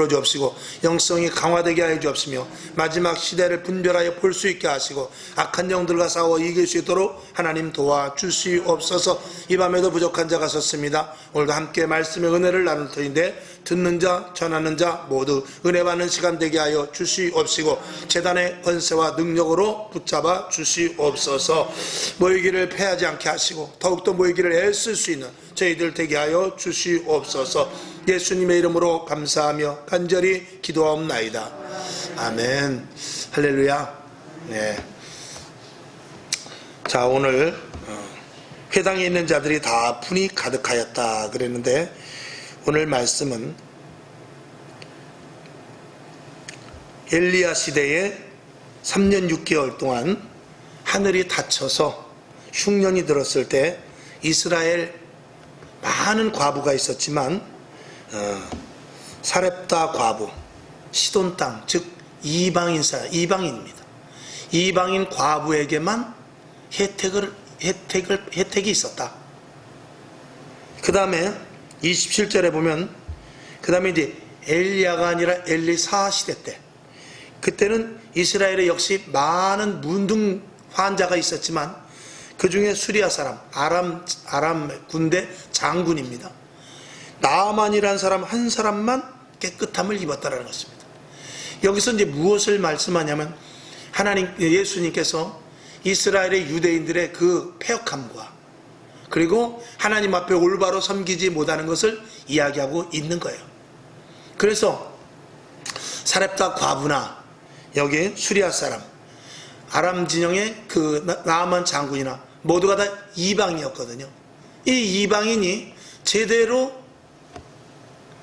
주옵시고 영성이 강화되게 하여 주옵시며 마지막 시대를 분별하여 볼 수 있게 하시고 악한 영들과 싸워 이길 수 있도록 하나님 도와주시옵소서. 이 밤에도 부족한 자가 섰습니다. 오늘도 함께 말씀의 은혜를 나눌 터인데 듣는 자 전하는 자 모두 은혜 받는 시간 되게 하여 주시옵시고 제단의 권세와 능력으로 붙잡아 주시옵소서. 모이기를 패하지 않게 하시고 더욱더 모이기를 애쓸 수 있는 저희들 되게 하여 주시옵소서. 예수님의 이름으로 감사하며 간절히 기도하옵나이다. 아멘. 할렐루야. 네. 자, 오늘 회당에 있는 자들이 다 분이 가득하였다 그랬는데 오늘 말씀은 엘리야 시대에 3년 6개월 동안 하늘이 닫혀서 흉년이 들었을 때 이스라엘 많은 과부가 있었지만 사렙다 과부, 시돈 땅, 즉 이방인입니다. 이방인 과부에게만 혜택이 있었다. 그 다음에 27절에 보면 그 다음에 이제 엘리야가 아니라 엘리사 시대 때, 그때는 이스라엘에 역시 많은 문둥 환자가 있었지만 그 중에 수리아 사람, 아람 군대 장군입니다. 나아만이라는 사람 한 사람만 깨끗함을 입었다는 것입니다. 여기서 이제 무엇을 말씀하냐면 예수님께서 이스라엘의 유대인들의 그 패역함과 그리고 하나님 앞에 올바로 섬기지 못하는 것을 이야기하고 있는 거예요. 그래서 사렙다 과부나 여기 수리아 사람, 아람 진영의 그 나아만 장군이나 모두가 다 이방이었거든요. 이 이방인이 제대로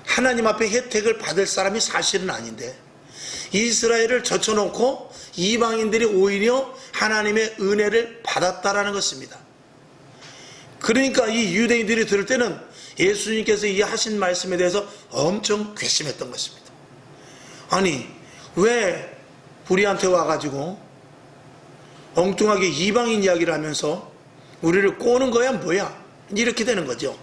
하나님 앞에 혜택을 받을 사람이 사실은 아닌데 이스라엘을 젖혀놓고 이방인들이 오히려 하나님의 은혜를 받았다라는 것입니다. 그러니까 이 유대인들이 들을 때는 예수님께서 이 하신 말씀에 대해서 엄청 괘씸했던 것입니다. 아니 왜 우리한테 와가지고 엉뚱하게 이방인 이야기를 하면서 우리를 꼬는 거야 뭐야, 이렇게 되는 거죠.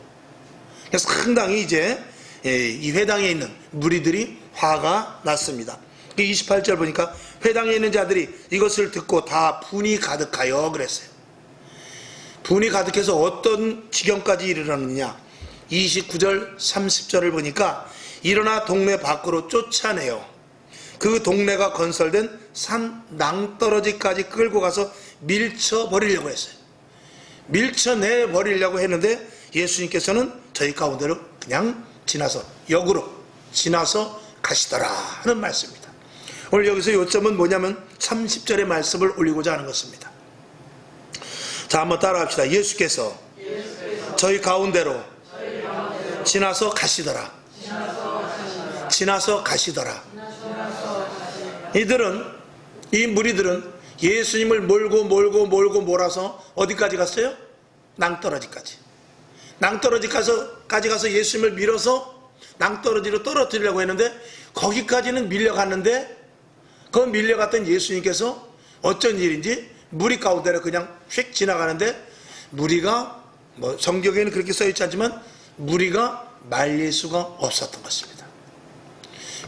그래서 상당히 이제 이 회당에 있는 무리들이 화가 났습니다. 28절 보니까 회당에 있는 자들이 이것을 듣고 다 분이 가득하여 그랬어요. 분이 가득해서 어떤 지경까지 이르렀느냐. 29절 30절을 보니까 일어나 동네 밖으로 쫓아내요. 그 동네가 건설된 산 낭떠러지까지 끌고 가서 밀쳐버리려고 했어요. 밀쳐내버리려고 했는데 예수님께서는 저희 가운데로 그냥 역으로 지나서 가시더라 하는 말씀입니다. 오늘 여기서 요점은 뭐냐면 30절의 말씀을 올리고자 하는 것입니다. 자, 한번 따라합시다. 예수께서 저희 가운데로 지나서 가시더라. 지나서 가시더라. 이 무리들은 예수님을 몰고 몰아서 어디까지 갔어요? 낭떠러지까지 가서 예수님을 밀어서 낭떠러지로 떨어뜨리려고 했는데 거기까지는 밀려갔는데 그 밀려갔던 예수님께서 어쩐 일인지 무리 가운데로 그냥 휙 지나가는데 무리가 성경에는 그렇게 써있지 않지만 무리가 말릴 수가 없었던 것입니다.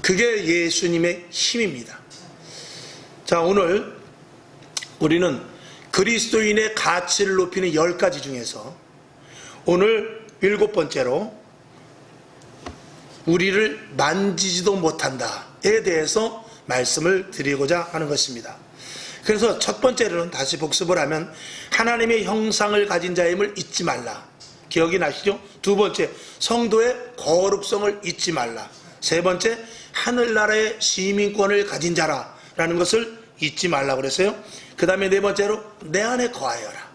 그게 예수님의 힘입니다. 자, 오늘 우리는 그리스도인의 가치를 높이는 10가지 중에서 오늘 7번째로 우리를 만지지도 못한다에 대해서 말씀을 드리고자 하는 것입니다. 그래서 첫 번째로는 다시 복습을 하면 하나님의 형상을 가진 자임을 잊지 말라. 기억이 나시죠? 두 번째, 성도의 거룩성을 잊지 말라. 세 번째, 하늘나라의 시민권을 가진 자라라는 것을 잊지 말라 그랬어요. 그 다음에 네 번째로 내 안에 거하여라.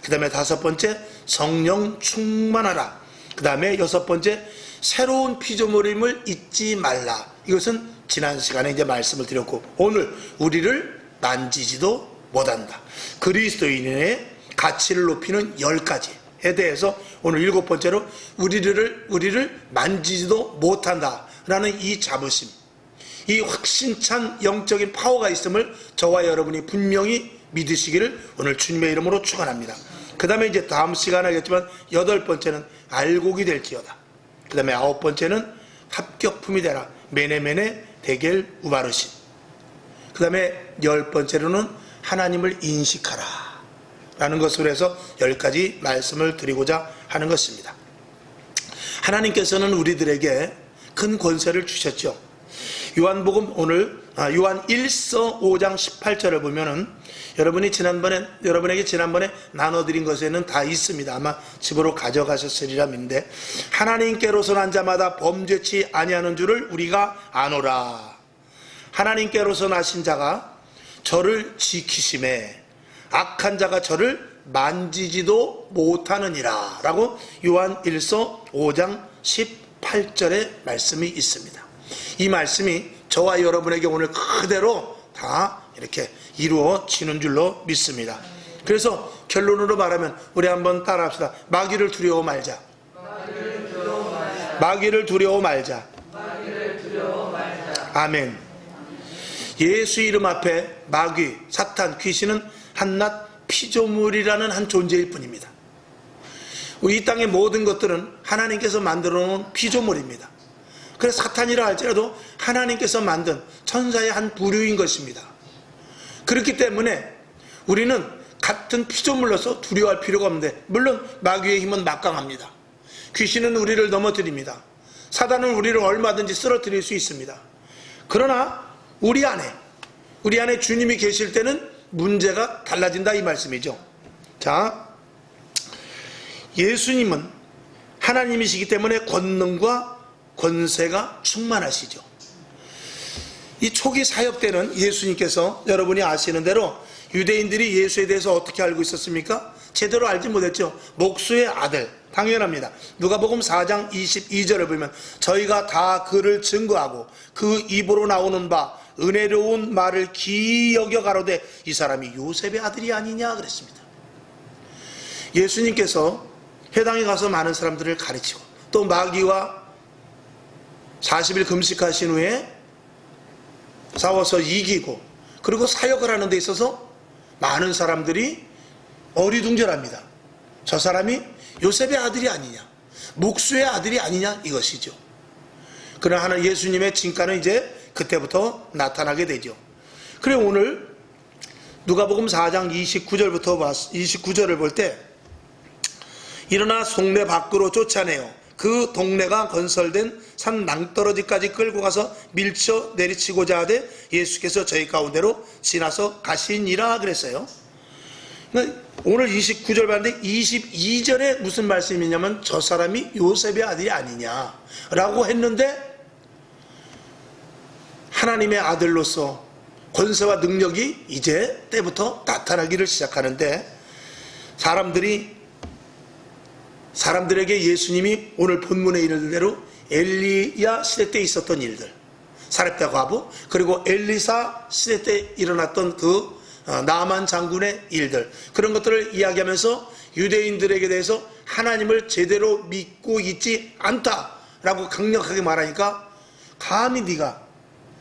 그 다음에 다섯 번째, 성령 충만하라. 그 다음에 여섯 번째, 새로운 피조물임을 잊지 말라. 이것은 지난 시간에 이제 말씀을 드렸고 오늘 우리를 만지지도 못한다. 그리스도인의 가치를 높이는 10가지에 대해서 오늘 7번째로 우리를 만지지도 못한다 라는 이 자부심, 이 확신찬 영적인 파워가 있음을 저와 여러분이 분명히 믿으시기를 오늘 주님의 이름으로 축원합니다. 그 다음에 이제 다음 시간에 하겠지만 8번째는 알곡이 될지어다. 그 다음에 9번째는 합격품이 되라. 메네메네 데겔 우바르신. 그 다음에 10번째로는 하나님을 인식하라 라는 것으로 해서 10가지 말씀을 드리고자 하는 것입니다. 하나님께서는 우리들에게 큰 권세를 주셨죠. 요한복음 오늘 요한 1서 5장 18절을 보면은 여러분에게 지난번에 나눠드린 것에는 다 있습니다. 아마 집으로 가져가셨으리라 믿는데, 하나님께로서 난 자마다 범죄치 아니하는 줄을 우리가 아노라. 하나님께로서 나신 자가 저를 지키심에 악한 자가 저를 만지지도 못하느니라 라고 요한 1서 5장 18절의 말씀이 있습니다. 이 말씀이 저와 여러분에게 오늘 그대로 다 이렇게 이루어지는 줄로 믿습니다. 그래서 결론으로 말하면 우리 한번 따라합시다. 마귀를 두려워 말자. 마귀를 두려워 말자. 아멘. 예수 이름 앞에 마귀, 사탄, 귀신은 한낱 피조물이라는 한 존재일 뿐입니다. 이 땅의 모든 것들은 하나님께서 만들어 놓은 피조물입니다. 그래서 사탄이라 할지라도 하나님께서 만든 천사의 한 부류인 것입니다. 그렇기 때문에 우리는 같은 피조물로서 두려워할 필요가 없는데, 물론 마귀의 힘은 막강합니다. 귀신은 우리를 넘어뜨립니다. 사단은 우리를 얼마든지 쓰러뜨릴 수 있습니다. 그러나 우리 안에 주님이 계실 때는 문제가 달라진다 이 말씀이죠. 자, 예수님은 하나님이시기 때문에 권능과 권세가 충만하시죠. 이 초기 사역 때는 예수님께서 여러분이 아시는 대로 유대인들이 예수에 대해서 어떻게 알고 있었습니까? 제대로 알지 못했죠. 목수의 아들, 당연합니다. 누가복음 4장 22절을 보면 저희가 다 그를 증거하고 그 입으로 나오는 바 은혜로운 말을 기이 여겨 가로되 이 사람이 요셉의 아들이 아니냐 그랬습니다. 예수님께서 회당에 가서 많은 사람들을 가르치고 또 마귀와 40일 금식하신 후에 싸워서 이기고, 그리고 사역을 하는 데 있어서 많은 사람들이 어리둥절합니다. 저 사람이 요셉의 아들이 아니냐, 목수의 아들이 아니냐 이것이죠. 그러나 하나 예수님의 진가는 이제 그때부터 나타나게 되죠. 그래 오늘 누가복음 4장 29절을 볼 때 일어나 동네 밖으로 쫓아내요. 그 동네가 건설된 산 낭떠러지까지 끌고 가서 밀쳐 내리치고자 하되 예수께서 저희 가운데로 지나서 가시니라 그랬어요. 오늘 29절 봤는데 22절에 무슨 말씀이냐면 저 사람이 요셉의 아들이 아니냐라고 했는데, 하나님의 아들로서 권세와 능력이 이제 때부터 나타나기를 시작하는데, 사람들에게 예수님이 오늘 본문에 이르는 대로 엘리야 시대 때 있었던 일들, 사렙다 과부, 그리고 엘리사 시대 때 일어났던 그 나만 장군의 일들, 그런 것들을 이야기하면서 유대인들에게 대해서 하나님을 제대로 믿고 있지 않다라고 강력하게 말하니까, 감히 네가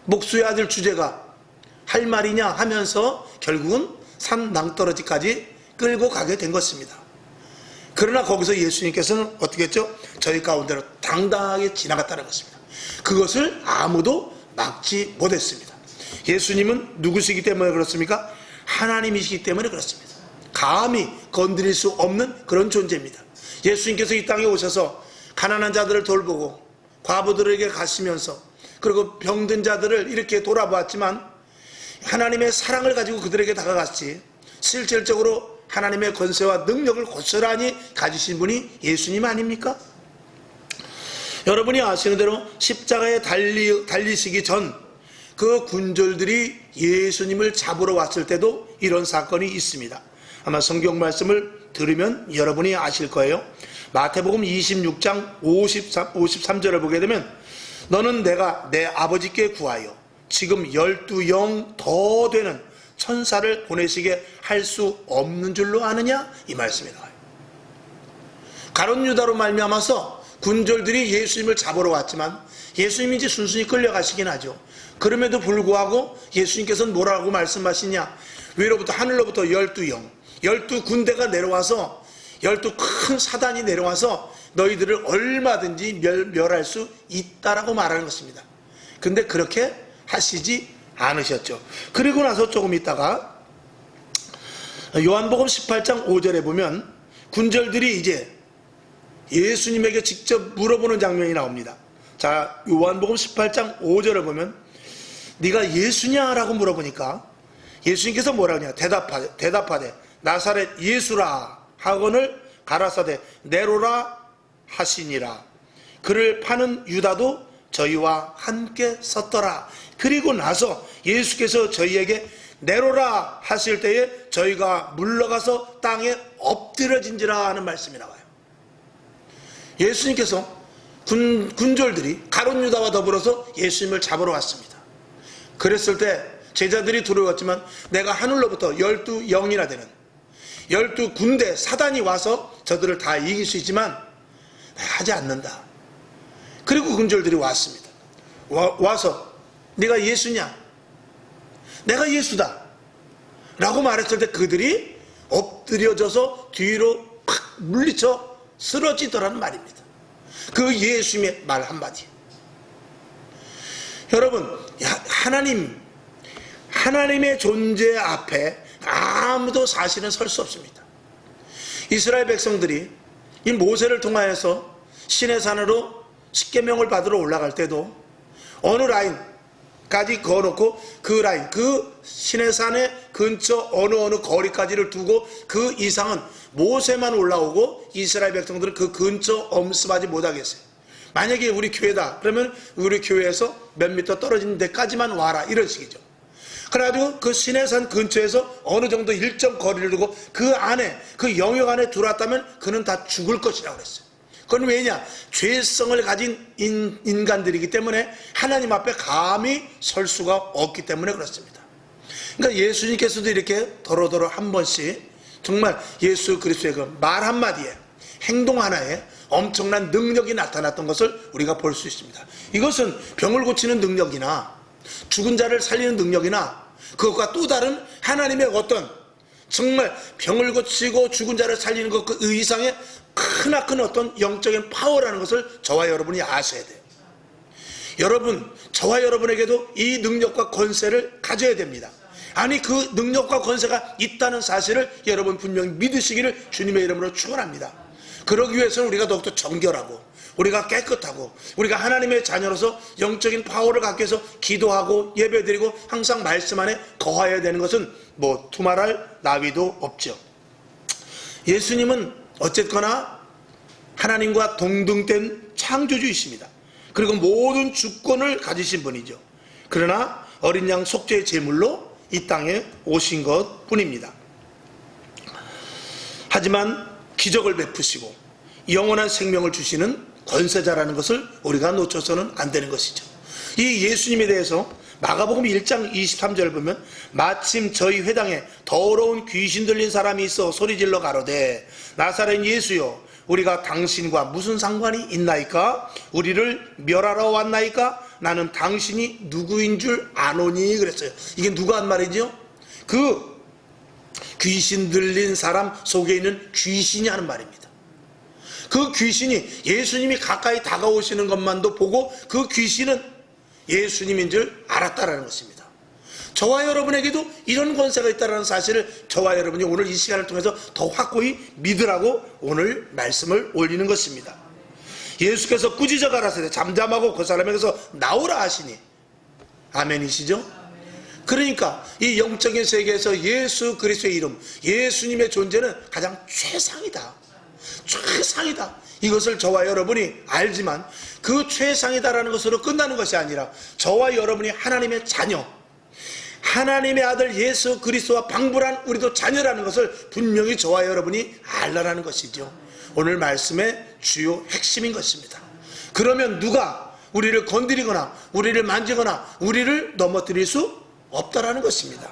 목수의 아들 주제가 할 말이냐 하면서 결국은 산 낭떠러지까지 끌고 가게 된 것입니다. 그러나 거기서 예수님께서는 어떻게 했죠? 저희 가운데로 당당하게 지나갔다는 것입니다. 그것을 아무도 막지 못했습니다. 예수님은 누구시기 때문에 그렇습니까? 하나님이시기 때문에 그렇습니다. 감히 건드릴 수 없는 그런 존재입니다. 예수님께서 이 땅에 오셔서 가난한 자들을 돌보고 과부들에게 가시면서, 그리고 병든 자들을 이렇게 돌아보았지만 하나님의 사랑을 가지고 그들에게 다가갔지, 실질적으로 하나님의 권세와 능력을 고스란히 가지신 분이 예수님 아닙니까? 여러분이 아시는 대로 십자가에 달리시기 전 그 군졸들이 예수님을 잡으러 왔을 때도 이런 사건이 있습니다. 아마 성경 말씀을 들으면 여러분이 아실 거예요. 마태복음 26장 53절을 보게 되면 너는 내가 내 아버지께 구하여 지금 12영 더 되는 천사를 보내시게 할 수 없는 줄로 아느냐? 이 말씀이 나와요. 가룟 유다로 말미암아서 군졸들이 예수님을 잡으러 왔지만 예수님이 이제 순순히 끌려가시긴 하죠. 그럼에도 불구하고 예수님께서는 뭐라고 말씀하시냐? 위로부터 하늘로부터 12영, 12군대가 내려와서 12 큰 사단이 내려와서 너희들을 얼마든지 멸할 수 있다라고 말하는 것입니다. 근데 그렇게 하시지 않으셨죠. 그리고 나서 조금 있다가 요한복음 18장 5절에 보면 군절들이 이제 예수님에게 직접 물어보는 장면이 나옵니다. 자, 요한복음 18장 5절을 보면 네가 예수냐? 라고 물어보니까 예수님께서 뭐라고 하냐? 대답하되 나사렛 예수라 하거늘 가라사대 네로라 하시니라. 그를 파는 유다도 저희와 함께 섰더라. 그리고 나서 예수께서 저희에게 네로라 하실 때에 저희가 물러가서 땅에 엎드려진지라 하는 말씀이 나와요. 예수님께서 군졸들이 가룟 유다와 더불어서 예수님을 잡으러 왔습니다. 그랬을 때 제자들이 두려웠지만 내가 하늘로부터 12영이나 되는 12군대 사단이 와서 저들을 다 이길 수 있지만 하지 않는다. 그리고 군졸들이 왔습니다. 와서 네가 예수냐? 내가 예수다 라고 말했을 때 그들이 엎드려져서 뒤로 팍 물리쳐 쓰러지더라는 말입니다. 그 예수님의 말 한마디. 여러분, 하나님의 존재 앞에 아무도 사실은 설 수 없습니다. 이스라엘 백성들이 이 모세를 통하여서 시내산으로 십계명을 받으러 올라갈 때도 어느 라인까지 그어놓고 그 라인, 그 시내산의 근처 어느 거리까지를 두고 그 이상은 모세만 올라오고 이스라엘 백성들은 그 근처 엄습하지 못하겠어요. 만약에 우리 교회다 그러면 우리 교회에서 몇 미터 떨어진 데까지만 와라, 이런 식이죠. 그래가지고 그 시내산 근처에서 어느 정도 일정 거리를 두고 그 안에, 그 영역 안에 들어왔다면 그는 다 죽을 것이라고 그랬어요. 그건 왜냐? 죄성을 가진 인간들이기 때문에 하나님 앞에 감히 설 수가 없기 때문에 그렇습니다. 그러니까 예수님께서도 이렇게 더러더러 한 번씩 정말 예수 그리스도의 그 말 한마디에, 행동 하나에 엄청난 능력이 나타났던 것을 우리가 볼 수 있습니다. 이것은 병을 고치는 능력이나 죽은 자를 살리는 능력이나 그것과 또 다른 하나님의 어떤 정말 병을 고치고 죽은 자를 살리는 것 그 이상의 크나큰 어떤 영적인 파워라는 것을 저와 여러분이 아셔야 돼요. 여러분, 저와 여러분에게도 이 능력과 권세를 가져야 됩니다. 아니, 그 능력과 권세가 있다는 사실을 여러분 분명히 믿으시기를 주님의 이름으로 축원합니다. 그러기 위해서는 우리가 더욱더 정결하고 우리가 깨끗하고 우리가 하나님의 자녀로서 영적인 파워를 갖기 위해서 기도하고 예배드리고 항상 말씀 안에 거하여야 되는 것은 뭐 두말할 나위도 없죠. 예수님은 어쨌거나 하나님과 동등된 창조주이십니다. 그리고 모든 주권을 가지신 분이죠. 그러나 어린 양 속죄의 제물로 이 땅에 오신 것 뿐입니다. 하지만 기적을 베푸시고 영원한 생명을 주시는 권세자라는 것을 우리가 놓쳐서는 안 되는 것이죠. 이 예수님에 대해서 마가복음 1장 23절 보면 마침 저희 회당에 더러운 귀신 들린 사람이 있어 소리질러 가로되 나사렛 예수여 우리가 당신과 무슨 상관이 있나이까? 우리를 멸하러 왔나이까? 나는 당신이 누구인 줄 아노니 그랬어요. 이게 누가 한 말이죠? 그 귀신 들린 사람 속에 있는 귀신이 하는 말입니다. 그 귀신이 예수님이 가까이 다가오시는 것만도 보고 그 귀신은 예수님인 줄 알았다라는 것입니다. 저와 여러분에게도 이런 권세가 있다는 사실을 저와 여러분이 오늘 이 시간을 통해서 더 확고히 믿으라고 오늘 말씀을 올리는 것입니다. 예수께서 꾸짖어 가라사대 잠잠하고 그 사람에게서 나오라 하시니 아멘이시죠? 그러니까 이 영적인 세계에서 예수 그리스도의 이름, 예수님의 존재는 가장 최상이다. 최상이다. 이것을 저와 여러분이 알지만 그 최상이다라는 것으로 끝나는 것이 아니라 저와 여러분이 하나님의 자녀, 하나님의 아들 예수 그리스도와 방불한 우리도 자녀라는 것을 분명히 저와 여러분이 알라라는 것이죠. 오늘 말씀의 주요 핵심인 것입니다. 그러면 누가 우리를 건드리거나 우리를 만지거나 우리를 넘어뜨릴 수 없다라는 것입니다.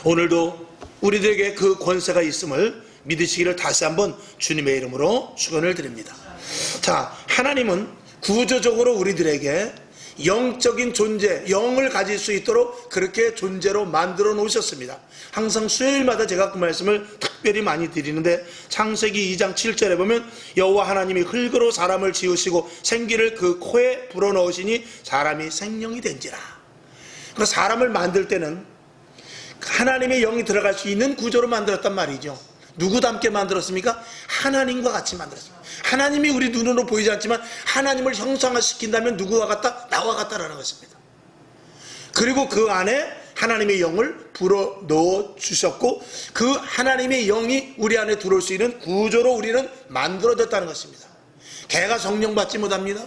오늘도 우리들에게 그 권세가 있음을 믿으시기를 다시 한번 주님의 이름으로 축원을 드립니다. 자, 하나님은 구조적으로 우리들에게 영적인 존재, 영을 가질 수 있도록 그렇게 존재로 만들어 놓으셨습니다. 항상 수요일마다 제가 그 말씀을 탁 특별히 많이 드리는데 창세기 2장 7절에 보면 여호와 하나님이 흙으로 사람을 지으시고 생기를 그 코에 불어넣으시니 사람이 생명이 된지라. 그러니까 사람을 만들 때는 하나님의 영이 들어갈 수 있는 구조로 만들었단 말이죠. 누구 닮게 만들었습니까? 하나님과 같이 만들었습니다. 하나님이 우리 눈으로 보이지 않지만 하나님을 형상화시킨다면 누구와 같다? 나와 같다라는 것입니다. 그리고 그 안에 하나님의 영을 불어넣어 주셨고 그 하나님의 영이 우리 안에 들어올 수 있는 구조로 우리는 만들어졌다는 것입니다. 개가 성령 받지 못합니다.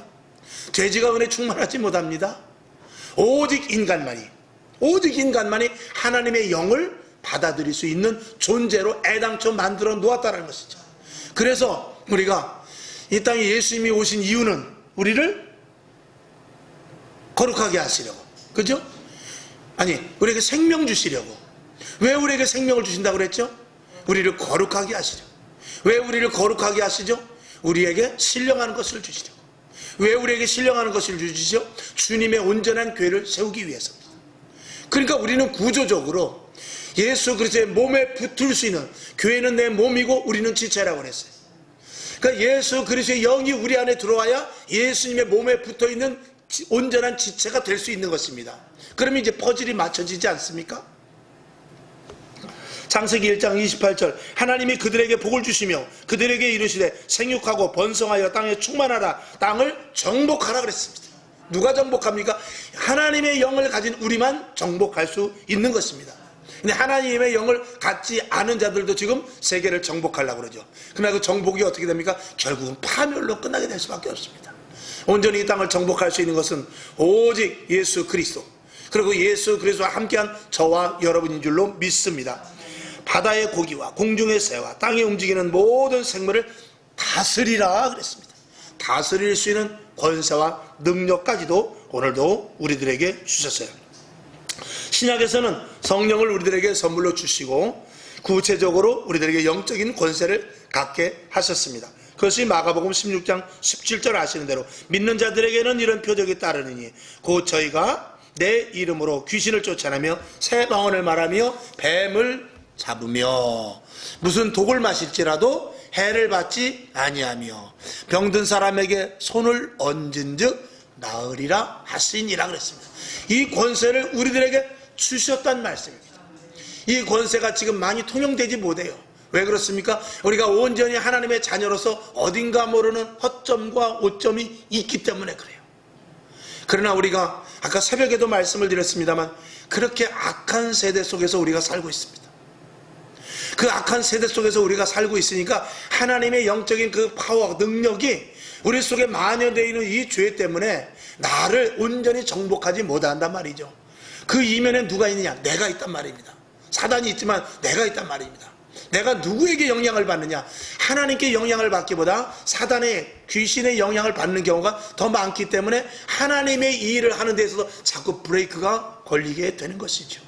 돼지가 은혜 충만하지 못합니다. 오직 인간만이 하나님의 영을 받아들일 수 있는 존재로 애당초 만들어 놓았다는 것이죠. 그래서 우리가 이 땅에 예수님이 오신 이유는 우리를 거룩하게 하시려고, 그죠? 아니, 우리에게 생명 주시려고. 왜 우리에게 생명을 주신다고 그랬죠? 우리를 거룩하게 하시려고. 왜 우리를 거룩하게 하시죠? 우리에게 신령한 것을 주시려고. 왜 우리에게 신령한 것을 주시죠? 주님의 온전한 교회를 세우기 위해서입니다. 그러니까 우리는 구조적으로 예수 그리스도의 몸에 붙을 수 있는, 교회는 내 몸이고 우리는 지체라고 그랬어요. 그러니까 예수 그리스도의 영이 우리 안에 들어와야 예수님의 몸에 붙어있는 온전한 지체가 될 수 있는 것입니다. 그러면 이제 퍼즐이 맞춰지지 않습니까? 창세기 1장 28절 하나님이 그들에게 복을 주시며 그들에게 이르시되 생육하고 번성하여 땅에 충만하라, 땅을 정복하라 그랬습니다. 누가 정복합니까? 하나님의 영을 가진 우리만 정복할 수 있는 것입니다. 근데 하나님의 영을 갖지 않은 자들도 지금 세계를 정복하려고 그러죠. 그러나 그 정복이 어떻게 됩니까? 결국은 파멸로 끝나게 될 수밖에 없습니다. 온전히 이 땅을 정복할 수 있는 것은 오직 예수 그리스도, 그리고 예수 그리스도와 함께한 저와 여러분인 줄로 믿습니다. 바다의 고기와 공중의 새와 땅에 움직이는 모든 생물을 다스리라 그랬습니다. 다스릴 수 있는 권세와 능력까지도 오늘도 우리들에게 주셨어요. 신약에서는 성령을 우리들에게 선물로 주시고 구체적으로 우리들에게 영적인 권세를 갖게 하셨습니다. 그것이 마가복음 16장 17절 아시는 대로 믿는 자들에게는 이런 표적이 따르느니 곧 저희가 내 이름으로 귀신을 쫓아내며 새 방언을 말하며 뱀을 잡으며 무슨 독을 마실지라도 해를 받지 아니하며 병든 사람에게 손을 얹은 즉 나으리라 하시니라 그랬습니다. 이 권세를 우리들에게 주셨단 말씀입니다. 이 권세가 지금 많이 통용되지 못해요. 왜 그렇습니까? 우리가 온전히 하나님의 자녀로서 어딘가 모르는 허점과 오점이 있기 때문에 그래요. 그러나 우리가 아까 새벽에도 말씀을 드렸습니다만 그렇게 악한 세대 속에서 우리가 살고 있습니다. 그 악한 세대 속에서 우리가 살고 있으니까 하나님의 영적인 그 파워, 능력이 우리 속에 만연되어 있는 이 죄 때문에 나를 온전히 정복하지 못한단 말이죠. 그 이면에 누가 있느냐? 내가 있단 말입니다. 사단이 있지만 내가 있단 말입니다. 내가 누구에게 영향을 받느냐? 하나님께 영향을 받기보다 사단의, 귀신의 영향을 받는 경우가 더 많기 때문에 하나님의 이 일을 하는 데 있어서 자꾸 브레이크가 걸리게 되는 것이죠.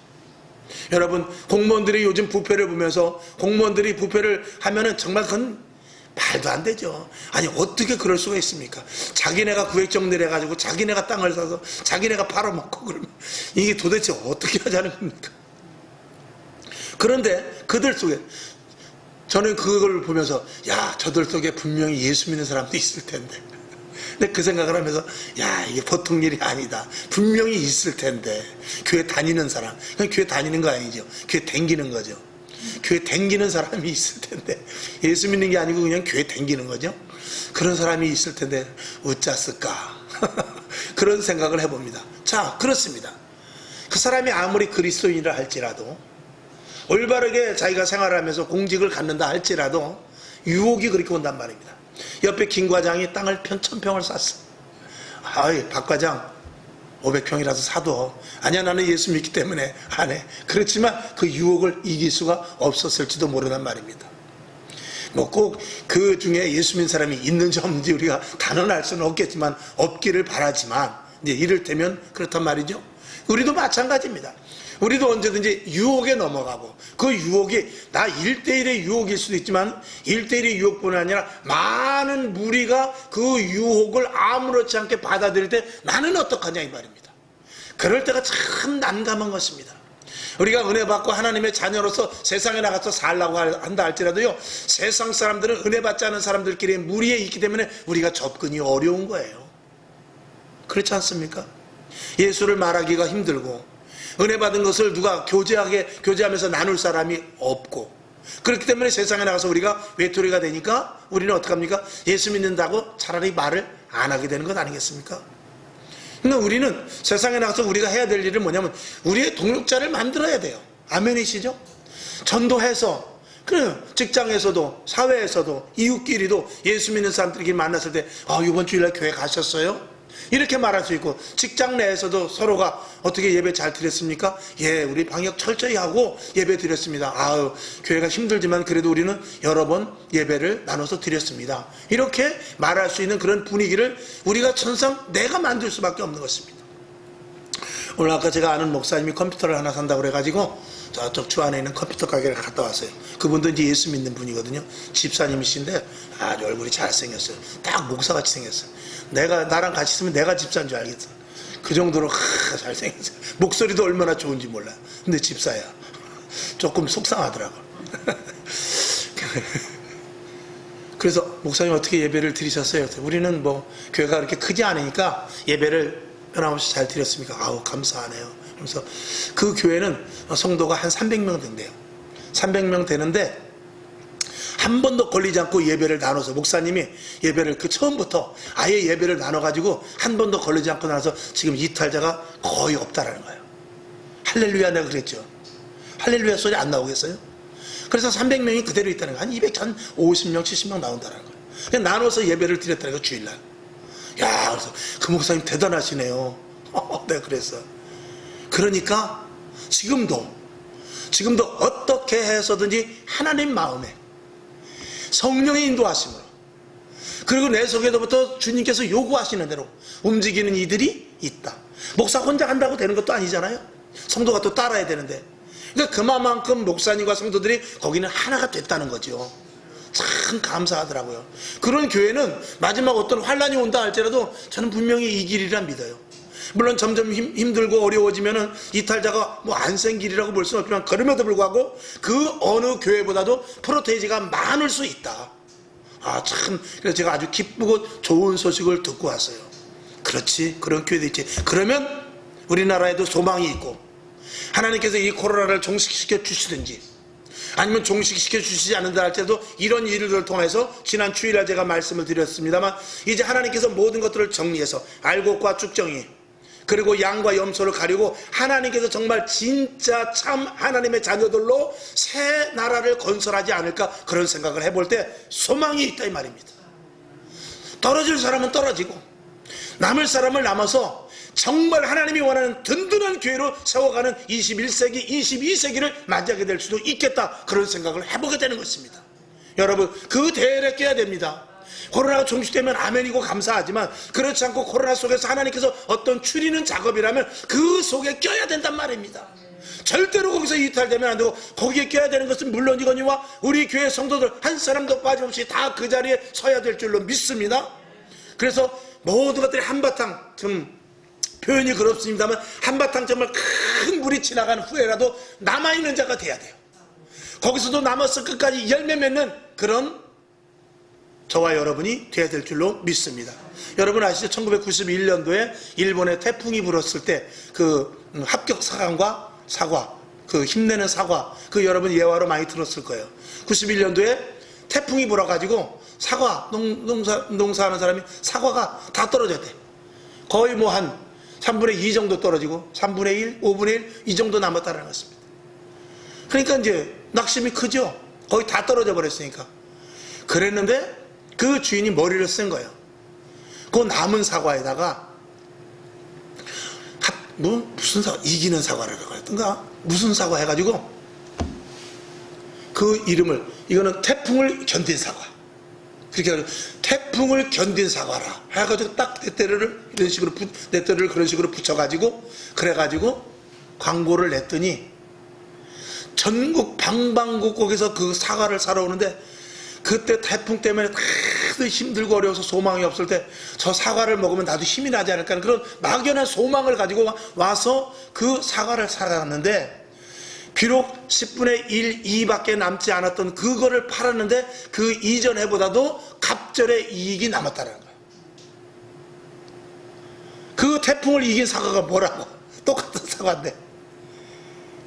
여러분, 공무원들이 요즘 부패를 보면서 공무원들이 부패를 하면은 정말 그건 말도 안 되죠. 아니 어떻게 그럴 수가 있습니까? 자기네가 구획정리를 해가지고 자기네가 땅을 사서 자기네가 팔아먹고 그러면 이게 도대체 어떻게 하자는 겁니까? 그런데 그들 속에 저는 그걸 보면서 야, 저들 속에 분명히 예수 믿는 사람도 있을 텐데, 근데 그 생각을 하면서 야, 이게 보통 일이 아니다. 분명히 있을 텐데. 교회 다니는 사람, 그냥 교회 다니는 거 아니죠. 교회 댕기는 거죠. 교회 댕기는 사람이 있을 텐데, 예수 믿는 게 아니고 그냥 교회 댕기는 거죠. 그런 사람이 있을 텐데 어쩌을까 그런 생각을 해봅니다. 자, 그렇습니다. 그 사람이 아무리 그리스도인이라 할지라도, 올바르게 자기가 생활하면서 공직을 갖는다 할지라도 유혹이 그렇게 온단 말입니다. 옆에 김 과장이 땅을 1000평을 샀어. 아이, 박 과장 500평이라도 사도. 아니야, 나는 예수 믿기 때문에 안 해. 그렇지만 그 유혹을 이길 수가 없었을지도 모르단 말입니다. 뭐 꼭 그 중에 예수 믿는 사람이 있는지 없는지 우리가 단언할 수는 없겠지만, 없기를 바라지만, 이제 이를테면 그렇단 말이죠. 우리도 마찬가지입니다. 우리도 언제든지 유혹에 넘어가고, 그 유혹이 나 1대1의 유혹일 수도 있지만 1대1의 유혹뿐 아니라 많은 무리가 그 유혹을 아무렇지 않게 받아들일 때 나는 어떡하냐 이 말입니다. 그럴 때가 참 난감한 것입니다. 우리가 은혜 받고 하나님의 자녀로서 세상에 나가서 살라고 한다 할지라도요, 세상 사람들은 은혜 받지 않은 사람들끼리 무리에 있기 때문에 우리가 접근이 어려운 거예요. 그렇지 않습니까? 예수를 말하기가 힘들고 은혜 받은 것을 누가 교제하면서 나눌 사람이 없고, 그렇기 때문에 세상에 나가서 우리가 외톨이가 되니까 우리는 어떡합니까? 예수 믿는다고 차라리 말을 안 하게 되는 것 아니겠습니까? 그러니까 우리는 세상에 나가서 우리가 해야 될 일은 뭐냐면 우리의 동역자를 만들어야 돼요. 아멘이시죠? 전도해서, 그래요. 직장에서도 사회에서도 이웃끼리도 예수 믿는 사람들끼리 만났을 때 이번 주일날 교회 가셨어요? 이렇게 말할 수 있고, 직장 내에서도 서로가 어떻게 예배 잘 드렸습니까? 예, 우리 방역 철저히 하고 예배 드렸습니다. 교회가 힘들지만 그래도 우리는 여러 번 예배를 나눠서 드렸습니다. 이렇게 말할 수 있는 그런 분위기를 우리가 천상 내가 만들 수밖에 없는 것입니다. 오늘 아까 제가 아는 목사님이 컴퓨터를 하나 산다고 그래가지고 저쪽 주 안에 있는 컴퓨터 가게를 갔다 왔어요. 그분도 이제 예수 믿는 분이거든요. 집사님이신데 아주 얼굴이 잘생겼어요. 딱 목사같이 생겼어요. 나랑 같이 있으면 내가 집사인 줄 알겠어. 그 정도로 잘생겼어요. 목소리도 얼마나 좋은지 몰라요. 근데 집사야. 조금 속상하더라고. 그래서 목사님 어떻게 예배를 드리셨어요? 우리는 교회가 그렇게 크지 않으니까 예배를 변함없이 잘 드렸습니까? 감사하네요. 그래서 그 교회는 성도가 한 300명 된대요. 300명 되는데 한 번도 걸리지 않고 예배를 나눠서, 목사님이 예배를 처음부터 아예 예배를 나눠가지고 한 번도 걸리지 않고 나눠서 지금 이탈자가 거의 없다라는 거예요. 할렐루야, 내가 그랬죠. 할렐루야 소리 안 나오겠어요? 그래서 300명이 그대로 있다는 거예요. 한 250명, 70명 나온다는 거예요. 그냥 나눠서 예배를 드렸다는 거예요, 주일날. 야, 그래서 그 목사님 대단하시네요. 내가 그랬어. 그러니까 지금도 어떻게 해서든지 하나님 마음에 성령의 인도하심으로, 그리고 내 속에서부터 주님께서 요구하시는 대로 움직이는 이들이 있다. 목사 혼자 한다고 되는 것도 아니잖아요. 성도가 또 따라야 되는데, 그러니까 그만큼 목사님과 성도들이 거기는 하나가 됐다는 거죠. 참 감사하더라고요. 그런 교회는 마지막 어떤 환란이 온다 할지라도 저는 분명히 이 길이라 믿어요. 물론 점점 힘들고 어려워지면은 이탈자가 안 생기리라고 볼 수는 없지만, 그럼에도 불구하고 그 어느 교회보다도 프로테이지가 많을 수 있다. 참, 그래서 제가 아주 기쁘고 좋은 소식을 듣고 왔어요. 그렇지, 그런 교회도 있지. 그러면 우리나라에도 소망이 있고, 하나님께서 이 코로나를 종식시켜 주시든지 아니면 종식시켜 주시지 않는다 할지라도 이런 일들을 통해서, 지난 주일날 제가 말씀을 드렸습니다만, 이제 하나님께서 모든 것들을 정리해서 알곡과 쭉정이, 그리고 양과 염소를 가리고 하나님께서 정말 진짜 참 하나님의 자녀들로 새 나라를 건설하지 않을까, 그런 생각을 해볼 때 소망이 있다 이 말입니다. 떨어질 사람은 떨어지고 남을 사람을 남아서 정말 하나님이 원하는 든든한 교회로 세워가는 21세기, 22세기를 맞이하게 될 수도 있겠다, 그런 생각을 해보게 되는 것입니다. 여러분, 그 대열에 껴야 됩니다. 코로나가 종식되면 아멘이고 감사하지만, 그렇지 않고 코로나 속에서 하나님께서 어떤 추리는 작업이라면 그 속에 껴야 된단 말입니다. 절대로 거기서 이탈되면 안 되고, 거기에 껴야 되는 것은 물론이거니와 우리 교회 성도들 한 사람도 빠짐없이 다 그 자리에 서야 될 줄로 믿습니다. 그래서 모든 것들이 한바탕, 좀 표현이 그렇습니다만, 한바탕 정말 큰 물이 지나간 후에라도 남아있는 자가 돼야 돼요. 거기서도 남아서 끝까지 열매 맺는 그런 저와 여러분이 돼야 될 줄로 믿습니다. 여러분 아시죠? 1991년도에 일본에 태풍이 불었을 때 그 합격 사과과 사과, 그 힘내는 사과, 그 여러분 예화로 많이 들었을 거예요. 91년도에 태풍이 불어가지고 사과 농사하는 사람이 사과가 다 떨어졌대. 거의 한 3분의 2 정도 떨어지고 3분의 1, 5분의 1 이 정도 남았다는 것입니다. 그러니까 이제 낙심이 크죠. 거의 다 떨어져 버렸으니까. 그랬는데 그 주인이 머리를 쓴 거예요. 그 남은 사과에다가 무슨 사과, 이기는 사과라고 했던가, 무슨 사과 해가지고 그 이름을, 이거는 태풍을 견딘 사과, 그렇게 해가지고 태풍을 견딘 사과라 해가지고 딱 떼때를 이런 식으로 떼때를 그런 식으로 붙여가지고, 그래가지고 광고를 냈더니 전국 방방곡곡에서 그 사과를 사러 오는데, 그때 태풍 때문에 다들 힘들고 어려워서 소망이 없을 때 저 사과를 먹으면 나도 힘이 나지 않을까 하는 그런 막연한 소망을 가지고 와서 그 사과를 사갔는데, 비록 10분의 1, 2밖에 남지 않았던 그거를 팔았는데 그 이전 해보다도 갑절의 이익이 남았다는 거예요. 그 태풍을 이긴 사과가 뭐라고? 똑같은 사과인데.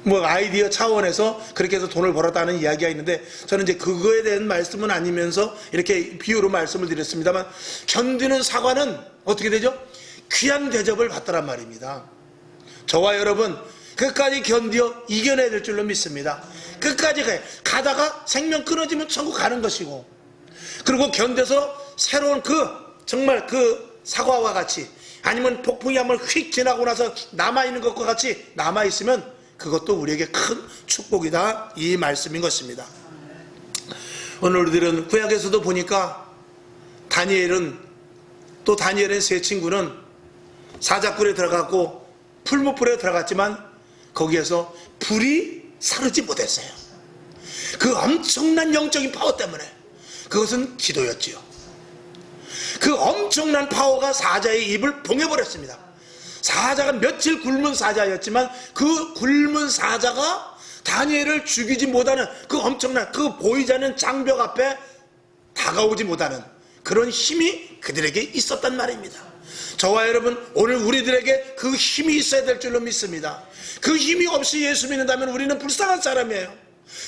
뭐 아이디어 차원에서 그렇게 해서 돈을 벌었다는 이야기가 있는데, 저는 이제 그거에 대한 말씀은 아니면서 이렇게 비유로 말씀을 드렸습니다만, 견디는 사과는 어떻게 되죠? 귀한 대접을 받더란 말입니다. 저와 여러분 끝까지 견디어 이겨내야 될 줄로 믿습니다. 끝까지 가다가 생명 끊어지면 천국 가는 것이고, 그리고 견뎌서 새로운 정말 사과와 같이, 아니면 폭풍이 한번 휙 지나고 나서 남아있는 것과 같이 남아있으면 그것도 우리에게 큰 축복이다, 이 말씀인 것입니다. 오늘 우리들은 구약에서도 보니까 다니엘의 세 친구는 사자굴에 들어갔고 풀무불에 들어갔지만 거기에서 불이 사르지 못했어요. 그 엄청난 영적인 파워 때문에. 그것은 기도였지요. 그 엄청난 파워가 사자의 입을 봉해버렸습니다. 사자가 며칠 굶은 사자였지만 그 굶은 사자가 다니엘을 죽이지 못하는 그 엄청난, 그 보이지 않는 장벽 앞에 다가오지 못하는 그런 힘이 그들에게 있었단 말입니다. 저와 여러분, 오늘 우리들에게 그 힘이 있어야 될 줄로 믿습니다. 그 힘이 없이 예수 믿는다면 우리는 불쌍한 사람이에요.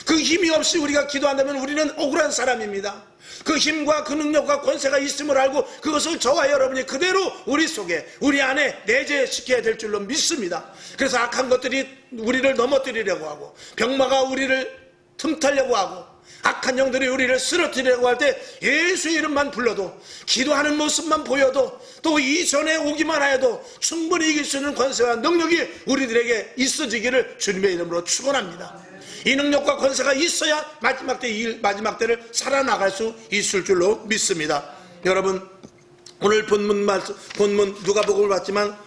그 힘이 없이 우리가 기도한다면 우리는 억울한 사람입니다. 그 힘과 그 능력과 권세가 있음을 알고 그것을 저와 여러분이 그대로 우리 속에, 우리 안에 내재시켜야 될 줄로 믿습니다. 그래서 악한 것들이 우리를 넘어뜨리려고 하고, 병마가 우리를 틈타려고 하고, 악한 영들이 우리를 쓰러뜨리려고 할 때 예수의 이름만 불러도, 기도하는 모습만 보여도, 또 이전에 오기만 하여도 충분히 이길 수 있는 권세와 능력이 우리들에게 있어지기를 주님의 이름으로 축원합니다. 이 능력과 권세가 있어야 마지막 때를 살아나갈 수 있을 줄로 믿습니다. 여러분, 오늘 본문 누가복음을 봤지만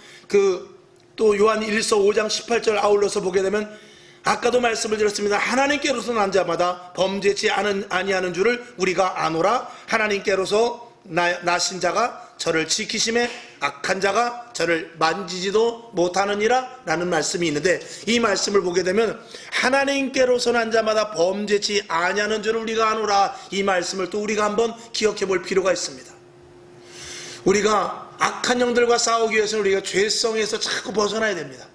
또 요한 1서 5장 18절 아울러서 보게 되면, 아까도 말씀을 드렸습니다. 하나님께로서 난 자마다 범죄치 아니하는 줄을 우리가 아노라. 하나님께로서 나신 자가 저를 지키심에 악한 자가 저를 만지지도 못하느니라 라는 말씀이 있는데, 이 말씀을 보게 되면 하나님께로서 난 자마다 범죄치 아니하는 줄을 우리가 아노라, 이 말씀을 또 우리가 한번 기억해 볼 필요가 있습니다. 우리가 악한 영들과 싸우기 위해서는 우리가 죄성에서 자꾸 벗어나야 됩니다.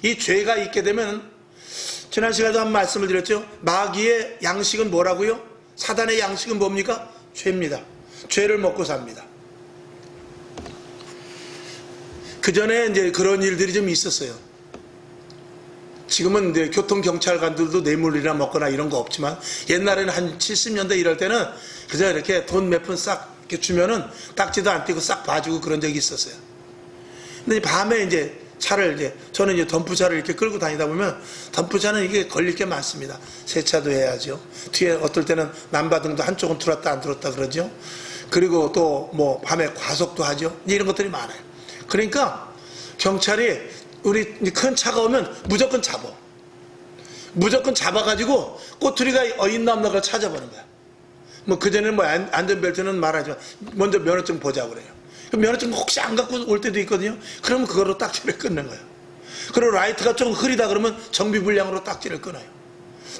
이 죄가 있게 되면, 지난 시간에도 한 말씀을 드렸죠. 마귀의 양식은 뭐라고요? 사단의 양식은 뭡니까? 죄입니다. 죄를 먹고 삽니다. 그 전에 이제 그런 일들이 좀 있었어요. 지금은 이제 교통경찰관들도 뇌물이나 먹거나 이런 거 없지만, 옛날에는 한 70년대 이럴 때는 그저 이렇게 돈 몇 푼 싹 이렇게 주면은 딱지도 안 띄고 싹 봐주고 그런 적이 있었어요. 근데 밤에 이제 저는 이제 덤프차를 이렇게 끌고 다니다 보면, 덤프차는 이게 걸릴 게 많습니다. 세차도 해야죠. 뒤에 어떨 때는 난바등도 한쪽은 들어왔다 안 들어왔다 그러죠. 그리고 또 뭐 밤에 과속도 하죠. 이런 것들이 많아요. 그러니까 경찰이 우리 큰 차가 오면 무조건 잡아가지고 꼬투리가 있나 없나 걸 찾아보는 거야. 뭐 그전에는 뭐 안전벨트는 말하지만 먼저 면허증 보자고 그래요. 면허증 혹시 안 갖고 올 때도 있거든요. 그러면 그거로 딱지를 끊는 거예요. 그리고 라이트가 조금 흐리다 그러면 정비불량으로 딱지를 끊어요.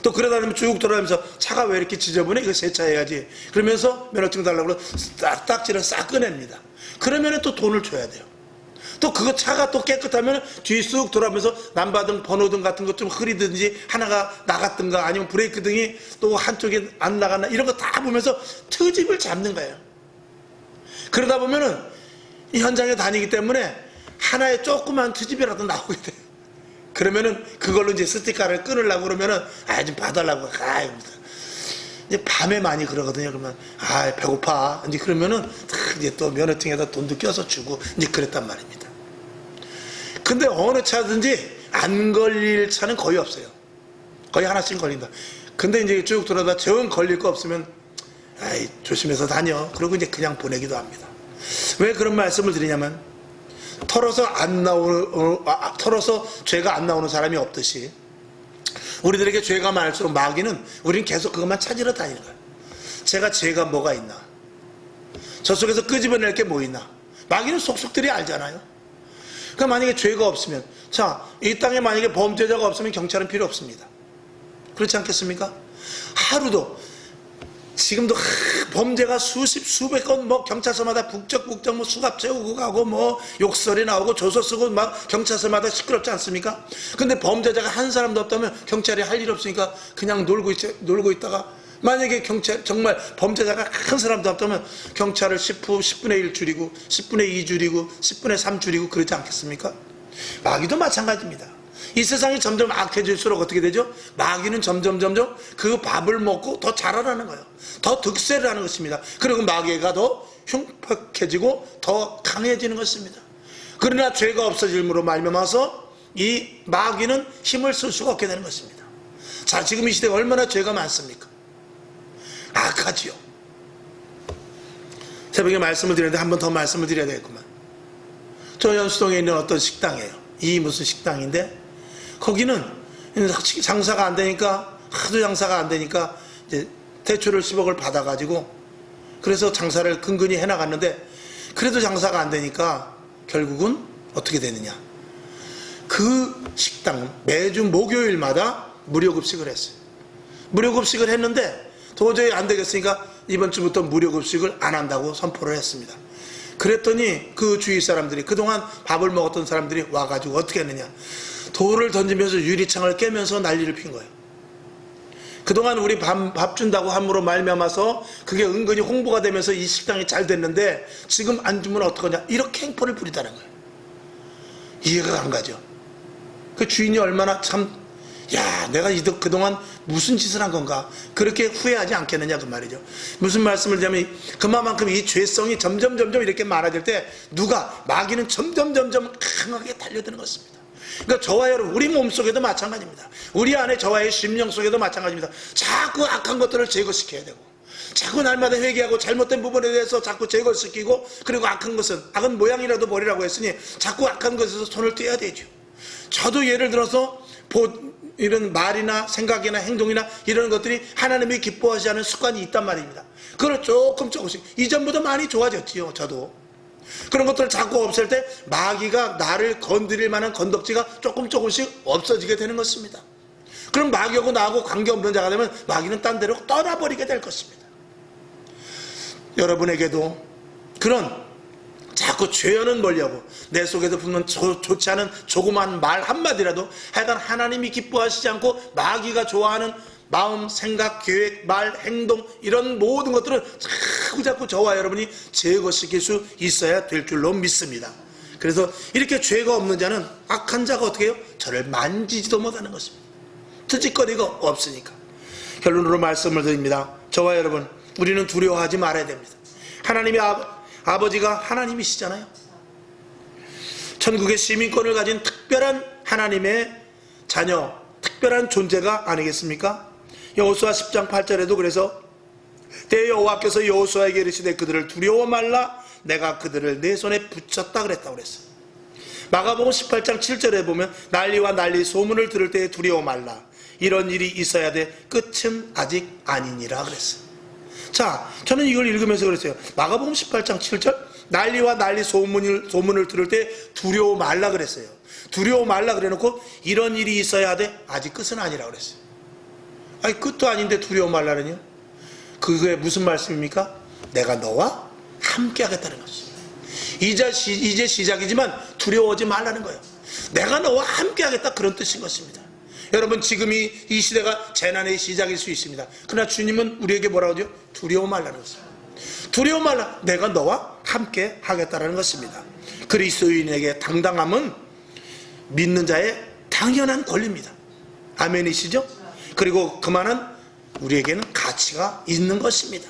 또 그러다 보면 쭉 돌아다니면서 차가 왜 이렇게 지저분해? 이거 세차해야지. 그러면서 면허증 달라고 그러면 딱지를 싹 꺼냅니다. 그러면 또 돈을 줘야 돼요. 또 그거 차가 또 깨끗하면 뒤 쑥 돌아오면서 난바등, 번호등 같은 것 좀 흐리든지 하나가 나갔든가, 아니면 브레이크 등이 또 한쪽에 안 나갔나, 이런 거 다 보면서 트집을 잡는 거예요. 그러다 보면은 이 현장에 다니기 때문에 하나의 조그만 트집이라도 나오게 돼요. 그러면은 그걸로 이제 스티커를 끊으려고 그러면은 좀 봐달라고. 이제 밤에 많이 그러거든요. 그러면 배고파. 이제 그러면은 이제 또 면허증에다 돈도 껴서 주고 이제 그랬단 말입니다. 근데 어느 차든지 안 걸릴 차는 거의 없어요. 거의 하나씩 걸린다. 근데 이제 쭉 돌아다 정 걸릴 거 없으면 조심해서 다녀. 그러고 이제 그냥 보내기도 합니다. 왜 그런 말씀을 드리냐면, 털어서 죄가 안 나오는 사람이 없듯이 우리들에게 죄가 많을수록 마귀는 우리는 계속 그것만 찾으러 다니는 거예요. 죄가 뭐가 있나, 저 속에서 끄집어낼 게 뭐 있나. 마귀는 속속들이 알잖아요. 그러니까 만약에 죄가 없으면, 이 땅에 만약에 범죄자가 없으면 경찰은 필요 없습니다. 그렇지 않겠습니까? 하루도 지금도 범죄가 수백 건 뭐 경찰서마다 북적북적 뭐 수갑 채우고 가고 뭐 욕설이 나오고 조서 쓰고 막 경찰서마다 시끄럽지 않습니까? 근데 범죄자가 한 사람도 없다면 경찰이 할 일 없으니까 그냥 놀고 있다가 만약에 경찰 정말 범죄자가 한 사람도 없다면 경찰을 10분의 1 줄이고 10분의 2 줄이고 10분의 3 줄이고 그러지 않겠습니까? 마귀도 마찬가지입니다. 이 세상이 점점 악해질수록 어떻게 되죠? 마귀는 점점 그 밥을 먹고 더 자라라는 거예요. 더 득세를 하는 것입니다. 그리고 마귀가 더 흉폭해지고 더 강해지는 것입니다. 그러나 죄가 없어짐으로 말미암아서 이 마귀는 힘을 쓸 수가 없게 되는 것입니다. 자, 지금 이 시대에 얼마나 죄가 많습니까? 악하지요. 새벽에 말씀을 드렸는데 한 번 더 말씀을 드려야 되겠구만. 저 연수동에 있는 어떤 식당이에요. 이 무슨 식당인데 거기는 장사가 안 되니까 하도 장사가 안 되니까 이제 대출을 10억을 받아가지고 그래서 장사를 근근히 해나갔는데 그래도 장사가 안 되니까 결국은 어떻게 되느냐, 그 식당은 매주 목요일마다 무료급식을 했어요. 무료급식을 했는데 도저히 안 되겠으니까 이번 주부터 무료급식을 안 한다고 선포를 했습니다. 그랬더니 그 주위 사람들이, 그동안 밥을 먹었던 사람들이 와가지고 어떻게 했느냐, 돌을 던지면서 유리창을 깨면서 난리를 핀 거예요. 그동안 우리 밥 준다고 함으로 말미암아서 그게 은근히 홍보가 되면서 이 식당이 잘 됐는데 지금 안 주면 어떡하냐, 이렇게 행포를 부리다는 거예요. 이해가 안 가죠. 그 주인이 얼마나 참, 야, 내가 그동안 무슨 짓을 한 건가, 그렇게 후회하지 않겠느냐 그 말이죠. 무슨 말씀을 드리냐면 그만큼 이 죄성이 점점 이렇게 많아질 때 누가, 마귀는 점점 강하게 달려드는 것입니다. 그러니까 저와 여러분, 우리 몸속에도 마찬가지입니다. 우리 안에 저와의 심령 속에도 마찬가지입니다. 자꾸 악한 것들을 제거시켜야 되고, 자꾸 날마다 회개하고 잘못된 부분에 대해서 자꾸 제거시키고, 그리고 악은 모양이라도 버리라고 했으니 자꾸 악한 것에서 손을 떼야 되죠. 저도 예를 들어서 이런 말이나 생각이나 행동이나 이런 것들이 하나님이 기뻐하지 않은 습관이 있단 말입니다. 그걸 조금씩, 이전보다 많이 좋아졌지요. 저도 그런 것들을 자꾸 없앨 때 마귀가 나를 건드릴 만한 건덕지가 조금씩 없어지게 되는 것입니다. 그럼 마귀하고 나하고 관계없는 자가 되면 마귀는 딴 데로 떠나버리게 될 것입니다. 여러분에게도 그런 자꾸 죄는 멀리하고 내 속에서 붙는 좋지 않은 조그만 말 한마디라도 하여간 하나님이 기뻐하시지 않고 마귀가 좋아하는 마음, 생각, 계획, 말, 행동, 이런 모든 것들은 자꾸 저와 여러분이 제거시킬 수 있어야 될 줄로 믿습니다. 그래서 이렇게 죄가 없는 자는, 악한 자가 어떻게 해요? 저를 만지지도 못하는 것입니다. 트집거리가 없으니까. 결론으로 말씀을 드립니다. 저와 여러분, 우리는 두려워하지 말아야 됩니다. 하나님의 아버지가 하나님이시잖아요. 천국의 시민권을 가진 특별한 하나님의 자녀, 특별한 존재가 아니겠습니까? 여호수아 10장 8절에도 그래서 때 여호와께서 여호수아에게 이르시되 그들을 두려워 말라, 내가 그들을 내 손에 붙였다 그랬다고 그랬어요. 마가복음 18장 7절에 보면 난리와 난리 소문을 들을 때에 두려워 말라, 이런 일이 있어야 돼, 끝은 아직 아니니라 그랬어요. 자, 저는 이걸 읽으면서 그랬어요. 마가복음 18장 7절, 난리와 난리 소문을 들을 때 두려워 말라 그랬어요. 두려워 말라 그래놓고 이런 일이 있어야 돼, 아직 끝은 아니라 그랬어요. 아니, 끝도 아닌데 두려워 말라는요? 그게 무슨 말씀입니까? 내가 너와 함께 하겠다는 것입니다. 이제 시작이지만 두려워하지 말라는 거예요. 내가 너와 함께 하겠다, 그런 뜻인 것입니다. 여러분, 지금이 이 시대가 재난의 시작일 수 있습니다. 그러나 주님은 우리에게 뭐라고 하죠? 두려워 말라는 것입니다. 두려워 말라, 내가 너와 함께 하겠다는 것입니다. 그리스도인에게 당당함은 믿는 자의 당연한 권리입니다. 아멘이시죠? 그리고 그만한 우리에게는 가치가 있는 것입니다.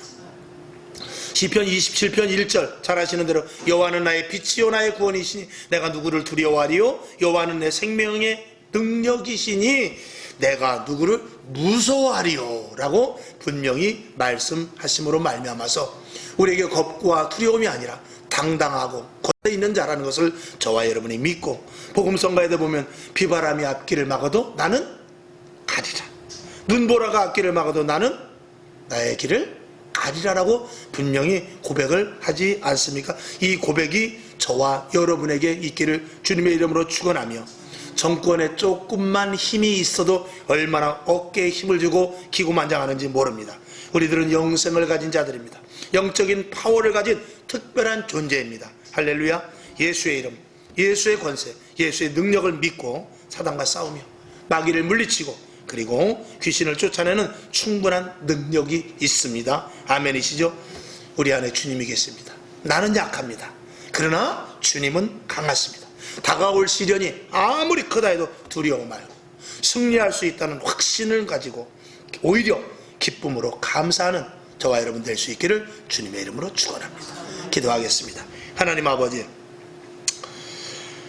시편 27편 1절 잘 아시는 대로 여호와는 나의 빛이요 나의 구원이시니 내가 누구를 두려워하리요, 여호와는 내 생명의 능력이시니 내가 누구를 무서워하리요 라고 분명히 말씀하심으로 말미암아서 우리에게 겁과 두려움이 아니라 당당하고 권세 있는 자라는 것을 저와 여러분이 믿고, 복음성가에도 보면 비바람이 앞길을 막아도 나는 가리라, 눈보라가 앞길을 막아도 나는 나의 길을 가리라라고 분명히 고백을 하지 않습니까? 이 고백이 저와 여러분에게 있기를 주님의 이름으로 축원하며, 정권에 조금만 힘이 있어도 얼마나 어깨에 힘을 주고 기고만장하는지 모릅니다. 우리들은 영생을 가진 자들입니다. 영적인 파워를 가진 특별한 존재입니다. 할렐루야. 예수의 이름, 예수의 권세, 예수의 능력을 믿고 사단과 싸우며 마귀를 물리치고 그리고 귀신을 쫓아내는 충분한 능력이 있습니다. 아멘이시죠? 우리 안에 주님이 계십니다. 나는 약합니다. 그러나 주님은 강하십니다. 다가올 시련이 아무리 크다 해도 두려워 말고 승리할 수 있다는 확신을 가지고 오히려 기쁨으로 감사하는 저와 여러분 될 수 있기를 주님의 이름으로 축원합니다. 기도하겠습니다. 하나님 아버지,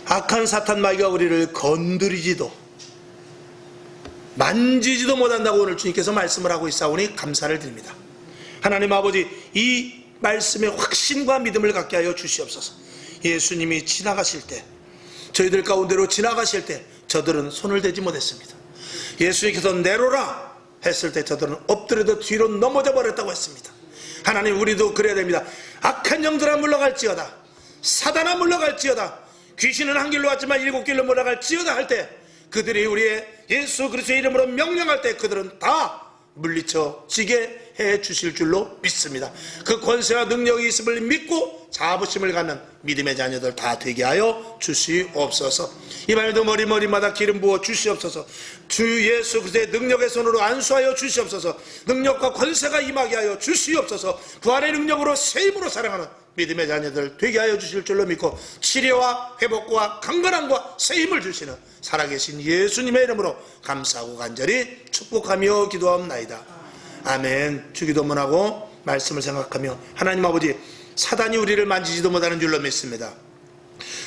악한 사탄 마귀가 우리를 건드리지도 만지지도 못한다고 오늘 주님께서 말씀을 하고 있사오니 감사를 드립니다. 하나님 아버지, 이 말씀에 확신과 믿음을 갖게 하여 주시옵소서. 예수님이 지나가실 때, 저희들 가운데로 지나가실 때 저들은 손을 대지 못했습니다. 예수님께서 내로라 했을 때 저들은 엎드려도 뒤로 넘어져 버렸다고 했습니다. 하나님, 우리도 그래야 됩니다. 악한 영들아 물러갈지어다, 사단아 물러갈지어다, 귀신은 한 길로 왔지만 일곱 길로 물러갈지어다 할 때 그들이 우리의 예수 그리스도의 이름으로 명령할 때 그들은 다 물리쳐지게 해 주실 줄로 믿습니다. 그 권세와 능력이 있음을 믿고 자부심을 갖는 믿음의 자녀들 다 되게 하여 주시옵소서. 이번에도 머리마다 기름 부어 주시옵소서. 주 예수 그리스도의 능력의 손으로 안수하여 주시옵소서. 능력과 권세가 임하게 하여 주시옵소서. 부활의 능력으로 새 힘으로 사랑하는 믿음의 자녀들 되게 하여 주실 줄로 믿고 치료와 회복과 강건함과 새 힘을 주시는 살아계신 예수님의 이름으로 감사하고 간절히 축복하며 기도하옵나이다. 아멘. 주기도문하고 말씀을 생각하며 하나님 아버지, 사단이 우리를 만지지도 못하는 줄로 믿습니다.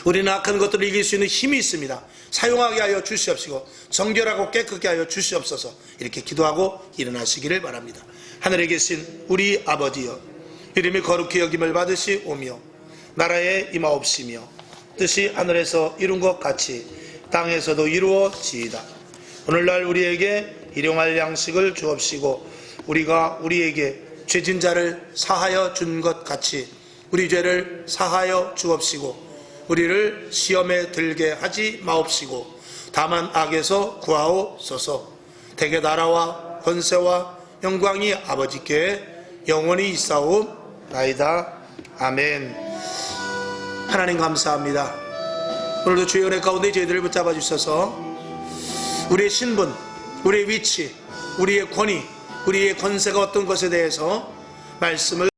우리는 악한 것들을 이길 수 있는 힘이 있습니다. 사용하게 하여 주시옵시고 정결하고 깨끗게 하여 주시옵소서. 이렇게 기도하고 일어나시기를 바랍니다. 하늘에 계신 우리 아버지여, 이름이 거룩히 여김을 받으시오며 나라에 임하옵시며 뜻이 하늘에서 이룬 것 같이 땅에서도 이루어지이다. 오늘날 우리에게 일용할 양식을 주옵시고 우리가 우리에게 죄진 자를 사하여 준 것 같이 우리 죄를 사하여 주옵시고 우리를 시험에 들게 하지 마옵시고 다만 악에서 구하옵소서. 대개 나라와 권세와 영광이 아버지께 영원히 있사옵나이다. 아멘. 하나님 감사합니다. 오늘도 주의 은혜 가운데 저희들을 붙잡아 주셔서 우리의 신분, 우리의 위치, 우리의 권위, 우리의 권세가 어떤 것에 대해서 말씀을